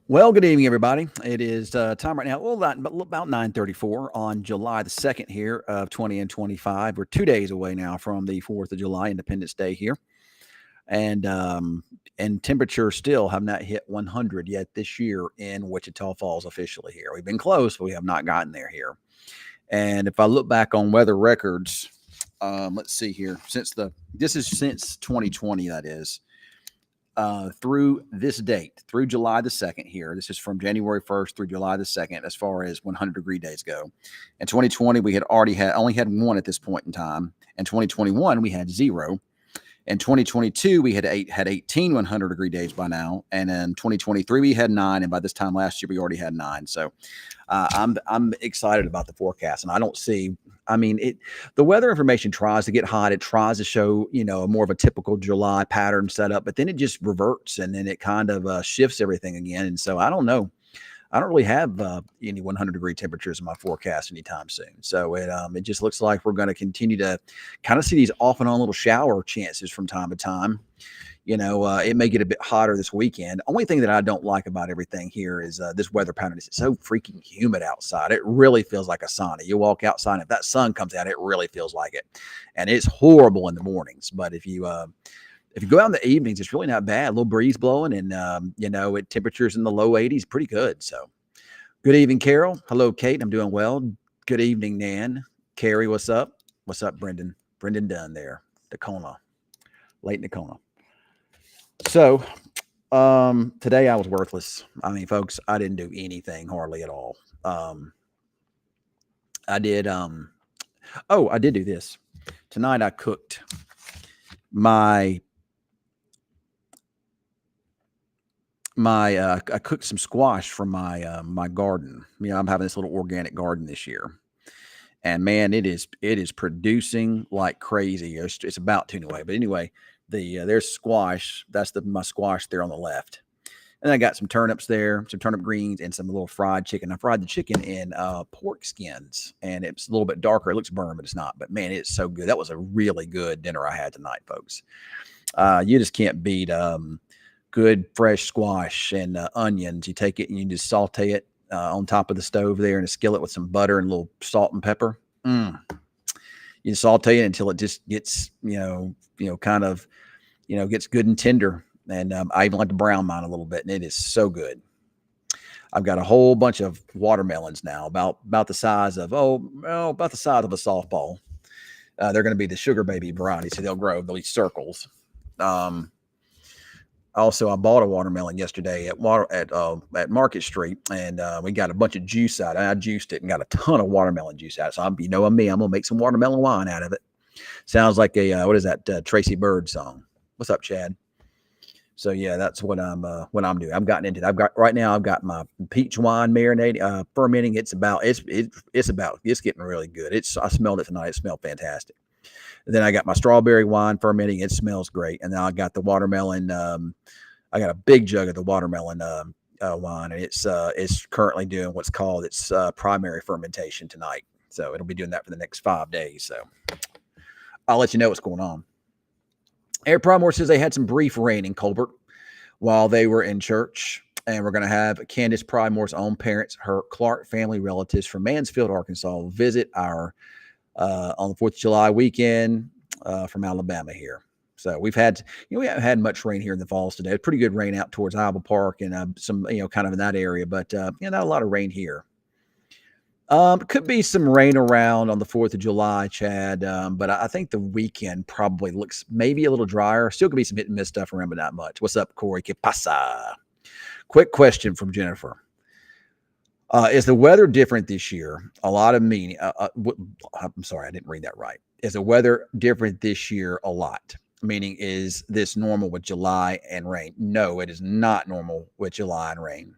Well, good evening, everybody. It is time right now, well, about 9:34 on July the 2nd here of 20 and 25. We're 2 days away now from the 4th of July, Independence Day here. And temperatures still have not hit 100 yet this year in Wichita Falls officially here. We've been close, but we have not gotten there here. And if I look back on weather records, let's see here. This is since 2020, that is. Through this date, through July the 2nd here. This is from January 1st through July the 2nd, as far as 100-degree days go. In 2020, we had only had one at this point in time. In 2021, we had zero. In 2022, we had 18 100-degree days by now. And in 2023, we had 9. And by this time last year, we already had 9. So I'm excited about the forecast. And I don't see, the weather information tries to get hot. It tries to show, more of a typical July pattern setup, but then it just reverts and then it kind of shifts everything again. And so I don't know. I don't really have any 100-degree temperatures in my forecast anytime soon. So it just looks like we're going to continue to kind of see these off and on little shower chances from time to time. It may get a bit hotter this weekend. Only thing that I don't like about everything here is this weather pattern is so freaking humid outside. It really feels like a sauna. You walk outside, and if that sun comes out, it really feels like it. And it's horrible in the mornings. But if you go out in the evenings, it's really not bad. A little breeze blowing, and temperatures in the low 80s, pretty good. So, good evening, Carol. Hello, Kate. I'm doing well. Good evening, Nan. Carrie, what's up? What's up, Brendan? Brendan Dunn there, Tacoma, late Tacoma. So, today I was worthless. I mean, folks, I didn't do anything hardly at all. I did. I did do this tonight. I cooked I cooked some squash from my garden. I'm having this little organic garden this year, and man, it is producing like crazy. It's about to anyway. But anyway, there's squash. That's my squash there on the left, and I got some turnips there, some turnip greens, and some little fried chicken. I fried the chicken in pork skins, and it's a little bit darker. It looks burned, but it's not. But man, it's so good. That was a really good dinner I had tonight, folks. You just can't beat good fresh squash and onions. You take it and you just saute it on top of the stove there in a skillet with some butter and a little salt and pepper. You saute it until it just gets, gets good and tender. And I even like to brown mine a little bit, and it is so good. I've got a whole bunch of watermelons now, about the size of a softball. They're going to be the sugar baby variety, so they'll grow. They'll be circles. Also, I bought a watermelon yesterday at Market Street, and we got a bunch of juice out. I juiced it and got a ton of watermelon juice out. So I'm gonna make some watermelon wine out of it. Sounds like a what is that Tracy Bird song? What's up, Chad? So yeah, that's what I'm doing. I've gotten into that. I've got my peach wine marinating, fermenting. It's getting really good. I smelled it tonight. It smelled fantastic. And then I got my strawberry wine fermenting. It smells great. And then I got the watermelon. I got a big jug of the watermelon wine, and it's currently doing what's called its primary fermentation tonight. So it'll be doing that for the next 5 days. So I'll let you know what's going on. Air Primore says they had some brief rain in Colbert while they were in church. And we're going to have Candace Primemore's own parents, her Clark family relatives from Mansfield, Arkansas, visit our on the 4th of July weekend from Alabama here. So we haven't had much rain here in the falls today. It's pretty good rain out towards Iowa Park and some, kind of in that area, but not a lot of rain here. Could be some rain around on the 4th of July, Chad, but I think the weekend probably looks maybe a little drier. Still could be some hit and miss stuff around, but not much. What's up, Corey? Que pasa? Quick question from Jennifer. Is the weather different this year? A lot of meaning. I'm sorry, I didn't read that right. Is the weather different this year? A lot. Meaning, is this normal with July and rain? No, it is not normal with July and rain.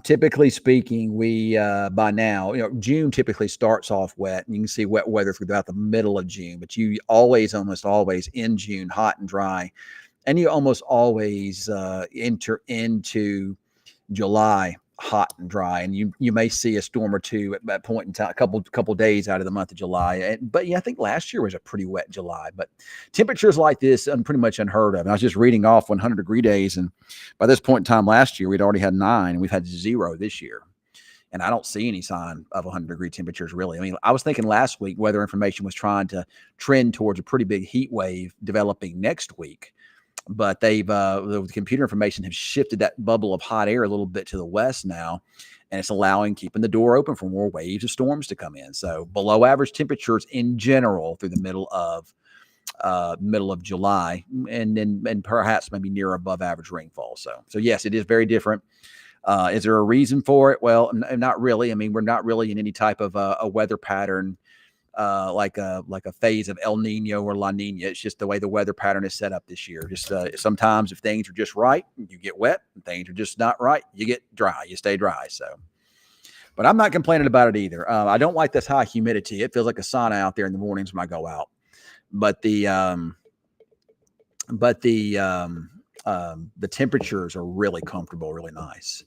Typically speaking, we by now, June typically starts off wet. And you can see wet weather throughout the middle of June, but you almost always in June, hot and dry, and you almost always enter into July hot and dry, and you may see a storm or two at that point in time, a couple days out of the month of July. But yeah, I think last year was a pretty wet July. But temperatures like this are pretty much unheard of. And I was just reading off 100-degree days, and by this point in time last year, we'd already had 9, and we've had 0 this year. And I don't see any sign of 100-degree temperatures, really. I mean, I was thinking last week Weather Information was trying to trend towards a pretty big heat wave developing next week. But the computer information has shifted that bubble of hot air a little bit to the west now, and it's keeping the door open for more waves of storms to come in. So below average temperatures in general through the middle of July, and perhaps maybe near above average rainfall. So yes, it is very different. Is there a reason for it? Well, not really. I mean, we're not really in any type of a weather pattern like a phase of El Nino or La Nina. It's just the way the weather pattern is set up this year. Just sometimes if things are just right, you get wet. And things are just not right, you get dry. You stay dry. So, but I'm not complaining about it either. I don't like this high humidity. It feels like a sauna out there in the mornings when I go out. But the temperatures are really comfortable, really nice.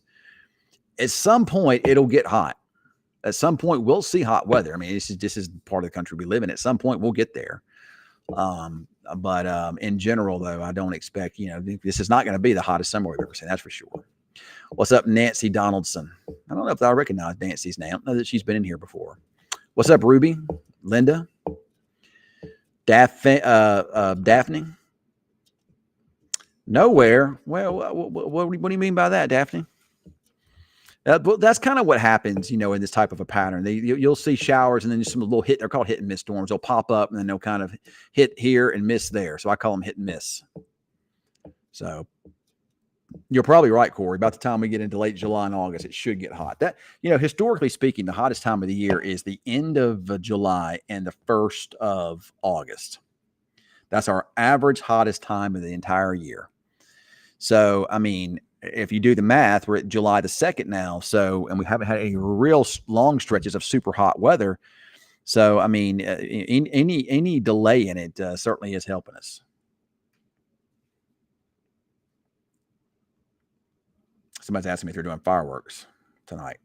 At some point, it'll get hot. At some point, we'll see hot weather. I mean, this is part of the country we live in. At some point, we'll get there. But in general, though, I don't expect, this is not going to be the hottest summer we've ever seen. That's for sure. What's up, Nancy Donaldson? I don't know if I recognize Nancy's name. I don't know that she's been in here before. What's up, Ruby? Linda? Daphne? Nowhere. Well, what do you mean by that, Daphne? That's kind of what happens, in this type of a pattern. You'll see showers and then some little they're called hit and miss storms. They'll pop up and then they'll kind of hit here and miss there. So I call them hit and miss. So you're probably right, Corey. About the time we get into late July and August, it should get hot. That, historically speaking, the hottest time of the year is the end of July and the 1st of August. That's our average hottest time of the entire year. So, I mean, if you do the math, we're at July the 2nd now. So, and we haven't had any real long stretches of super hot weather. So, I mean, any delay in it certainly is helping us. Somebody's asking me if they're doing fireworks tonight.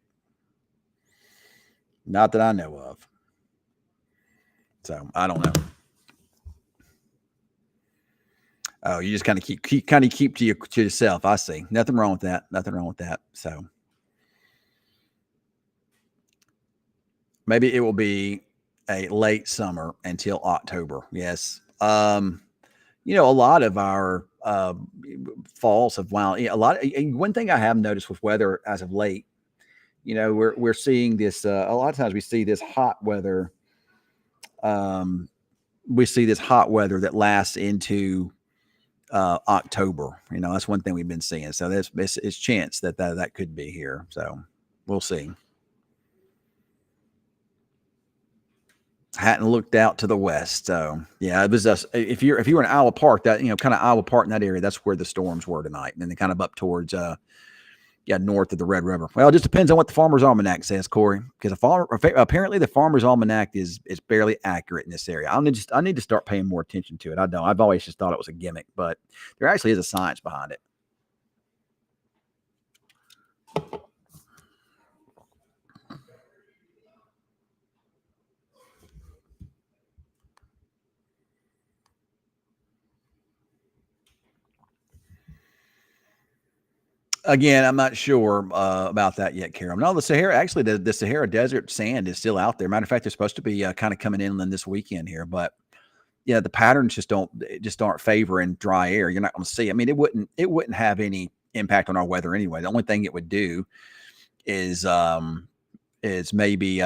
Not that I know of. So I don't know. Oh, you just kind of keep to yourself. I see. Nothing wrong with that. So maybe it will be a late summer until October. Yes. A lot of our falls have wound. One thing I have noticed with weather as of late, we're seeing this. A lot of times we see this hot weather. We see this hot weather that lasts into October. That's one thing we've been seeing. So it's chance that could be here. So we'll see. Hadn't looked out to the west. So yeah, it was if you're in Iowa Park, that kind of Iowa Park in that area, that's where the storms were tonight. And then they kind of up towards north of the Red River. Well, it just depends on what the Farmer's Almanac says, Corey. Because apparently the Farmer's Almanac is barely accurate in this area. I need to start paying more attention to it. I don't. I've always just thought it was a gimmick, but there actually is a science behind it. Again, I'm not sure about that yet, Carol. No, the Sahara Desert sand is still out there. Matter of fact, they're supposed to be kind of coming inland this weekend here, but yeah, the patterns just aren't favoring dry air. You're not going to see. I mean, it wouldn't have any impact on our weather anyway. The only thing it would do is maybe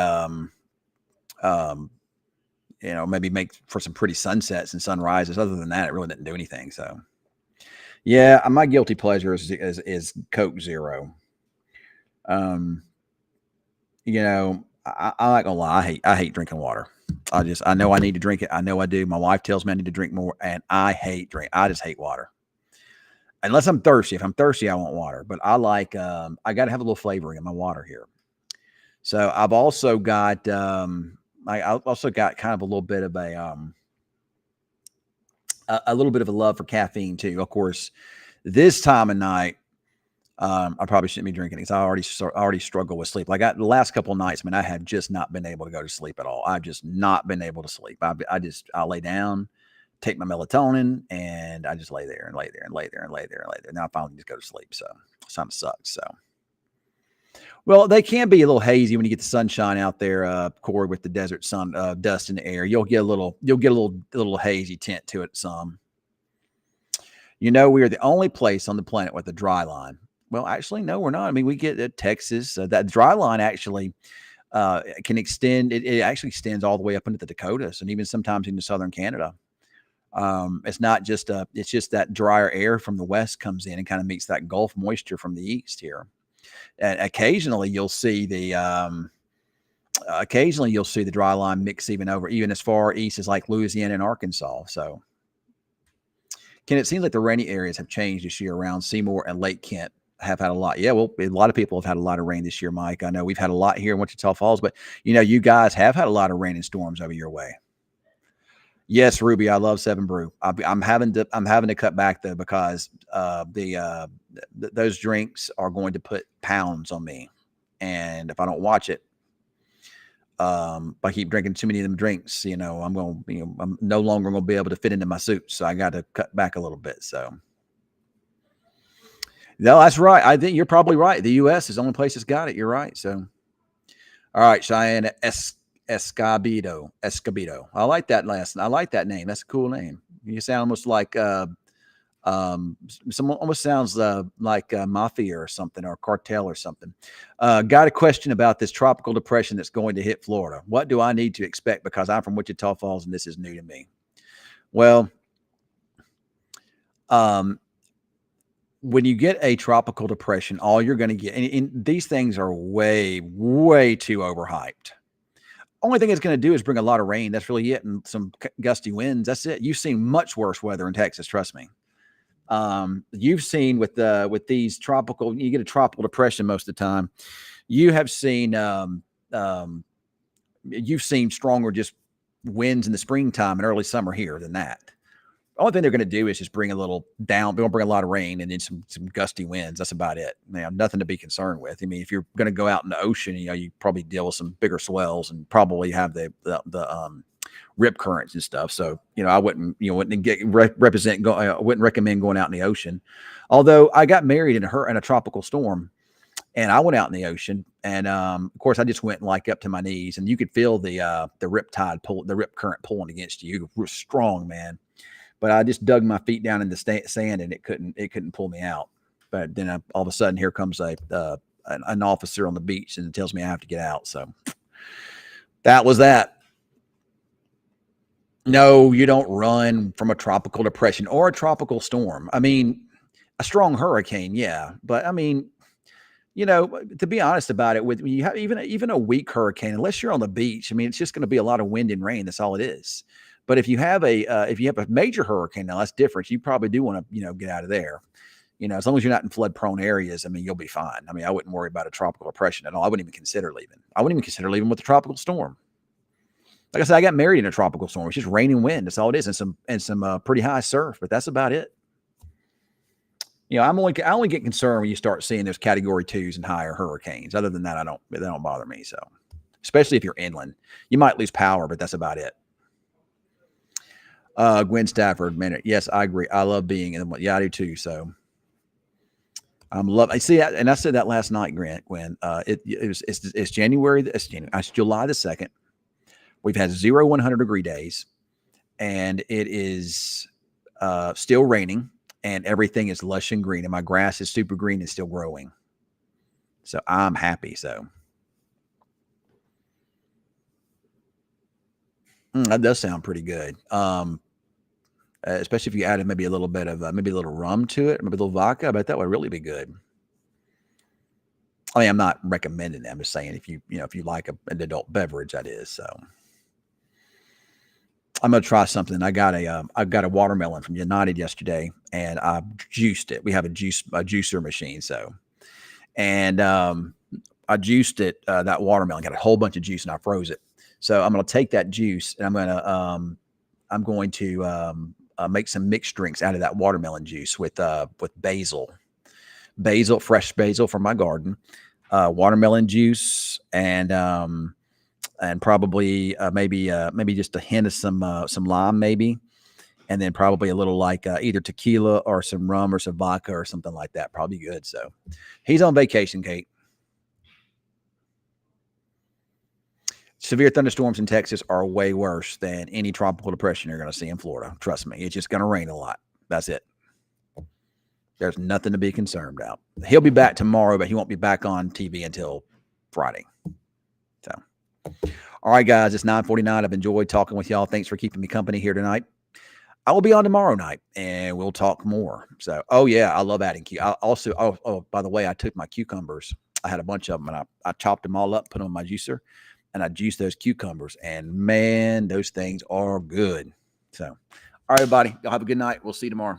maybe make for some pretty sunsets and sunrises. Other than that, it really didn't do anything. So. Yeah, my guilty pleasure is Coke Zero. I'm not gonna lie. I hate drinking water. I know I need to drink it. I know I do. My wife tells me I need to drink more, and I just hate water. Unless I'm thirsty. If I'm thirsty, I want water. But I like. I got to have a little flavoring in my water here. So I've also got. I also got kind of a little bit of a little bit of a love for caffeine too. Of course, this time of night, I probably shouldn't be drinking because I already struggle with sleep. Like the last couple of nights, man, I have just not been able to go to sleep at all. I've just not been able to sleep. I lay down, take my melatonin, and I just lay there and lay there and lay there and lay there and lay there. Now I finally just go to sleep. So something sucks. So well, they can be a little hazy when you get the sunshine out there, Corey, with the desert sun dust in the air. You'll get a little hazy tint to it. Some. We are the only place on the planet with a dry line. Well, actually, no, we're not. I mean, we get Texas. That dry line actually can extend. It actually extends all the way up into the Dakotas and even sometimes into southern Canada. It's not just it's just that drier air from the west comes in and kind of meets that Gulf moisture from the east here. And occasionally you'll see the dry line mix even as far east as like Louisiana and Arkansas. So, Ken, it seems like the rainy areas have changed this year around Seymour and Lake Kent have had a lot. Yeah, well, a lot of people have had a lot of rain this year, Mike. I know we've had a lot here in Wichita Falls, but you guys have had a lot of rain and storms over your way. Yes, Ruby, I love Seven Brew. I'm having to cut back though because those drinks are going to put pounds on me, and if I don't watch it, if I keep drinking too many of them drinks, I'm no longer going to be able to fit into my suit. So I got to cut back a little bit. So no, that's right. I think you're probably right. The U.S. is the only place that's got it. You're right. So, all right, Cheyenne Escobedo. I like that name. That's a cool name. You sound almost like someone almost sounds like mafia or something, or cartel or something. Got a question about this tropical depression that's going to hit Florida. What do I need to expect? Because I'm from Wichita Falls and this is new to me. Well, when you get a tropical depression, all you're going to get, and these things are way, way too overhyped. Only thing it's going to do is bring a lot of rain. That's really it. And some gusty winds. That's it. You've seen much worse weather in Texas. Trust me. You've seen with these you get a tropical depression most of the time. You have seen, you've seen stronger just winds in the springtime and early summer here than that. The only thing they're going to do is just bring a little down. They're going to bring a lot of rain and then some gusty winds. That's about it. Nothing to be concerned with. I mean, if you're going to go out in the ocean, you probably deal with some bigger swells and probably have the rip currents and stuff. So, I wouldn't recommend going out in the ocean. Although I got married in a tropical storm and I went out in the ocean and, of course I just went like up to my knees and you could feel the rip current pulling against you. It was strong, man. But I just dug my feet down in the sand and it couldn't pull me out. But then all of a sudden here comes an officer on the beach and tells me I have to get out. So that was that. No, you don't run from a tropical depression or a tropical storm. I mean, a strong hurricane, yeah. But I mean, to be honest about it, when you have even a weak hurricane, unless you're on the beach, I mean, it's just going to be a lot of wind and rain. That's all it is. But if you have a major hurricane, now that's different. You probably do want to, get out of there. As long as you're not in flood prone areas, I mean, you'll be fine. I mean, I wouldn't worry about a tropical depression at all. I wouldn't even consider leaving. I wouldn't even consider leaving with a tropical storm. Like I said, I got married in a tropical storm. It's just rain and wind. That's all it is, and some pretty high surf. But that's about it. I only get concerned when you start seeing those category 2s and higher hurricanes. Other than that, they don't bother me. So, especially if you're inland, you might lose power, but that's about it. Gwen Stafford, man, yes, I agree. I love being in the, yeah, I do too. So I see that, and I said that last night, Gwen. It's January. It's July the 2nd. We've had 100 degree days, and it is still raining, and everything is lush and green, and my grass is super green and still growing. So I'm happy. So that does sound pretty good. Especially if you added maybe a little bit of maybe a little rum to it, maybe a little vodka. I bet that would really be good. I mean, I'm not recommending it. I'm just saying if you like an adult beverage, that is. So I'm gonna try something. I got a watermelon from United yesterday, and I juiced it. We have a juicer machine, so and I juiced it. That watermelon got a whole bunch of juice, and I froze it. So I'm gonna take that juice, and I'm going to make some mixed drinks out of that watermelon juice with basil. basil, fresh basil from my garden, watermelon juice, and probably maybe just a hint of some lime, maybe, and then probably a little like either tequila or some rum or some vodka or something like that. Probably good. So he's on vacation, Kate. Severe thunderstorms in Texas are way worse than any tropical depression you're going to see in Florida. Trust me, it's just going to rain a lot. That's it. There's nothing to be concerned about. He'll be back tomorrow, but he won't be back on TV until Friday. So, all right, guys, it's 9:49. I've enjoyed talking with y'all. Thanks for keeping me company here tonight. I will be on tomorrow night, and we'll talk more. So, oh yeah, I love adding I also, by the way, I took my cucumbers. I had a bunch of them, and I chopped them all up, put them in my juicer, and I juiced those cucumbers. And man, those things are good. So, all right, everybody, y'all have a good night. We'll see you tomorrow.